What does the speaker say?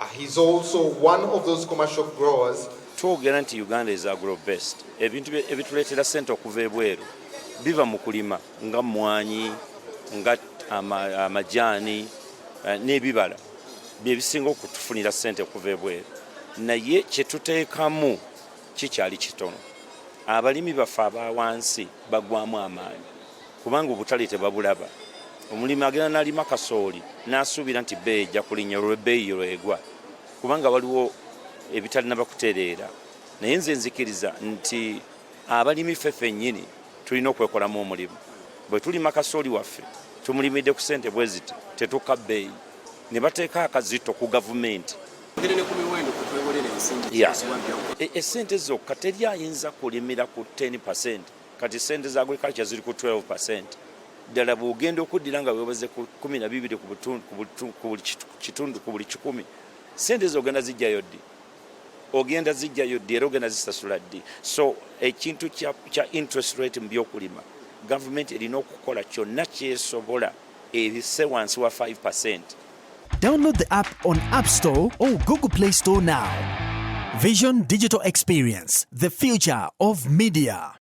He's also one of those commercial growers. Twogera nti Uganda is agro-based. Ebintu ebituleetera ssente okuva ebweru biva mu kulima nga mmwanyi, nga amajaani n'ebibala bye bisinga okutufunira ssente okuva ebweru. Naye kye tuteekamu kikyali kitono. Abalimi baffe aba wansi bagwamu amaanyi kubanga obutale tebabulaba. Omulimi agenda n'alima kasooli n'asuubira nti bbeeyi ejja kulinnya olw'ebbeeyi lwegwa kubanga waliwo ebitalina bakutereera. Naye nze nzikiriza nti abalimi ffe ffennyini tulina okwekolamu omulimu. Bwe tulima kasooli waffe tumulimidde ku ssente bwe ziti tetukka bbeeyi ne bateeka akazito ku gavumenti. Essente zokka teri ayinza kulimira ku 10%, kati ssente za agriculture ziri ku 12%. Ddala bw'ogenda okuddira nga weebaze ku 12 ku buli 100, ssente zogenda zijjayo ddi? Ogenda zijjayo ddi era ogenda zisasula ddi? So ekintu kya interest rate mu by'okulima gavumenti erina okukola kyonna kyesobola ebisse wansi wa 5%. Download the app on App Store or Google Play Store now. Vision Digital Experience, the future of media.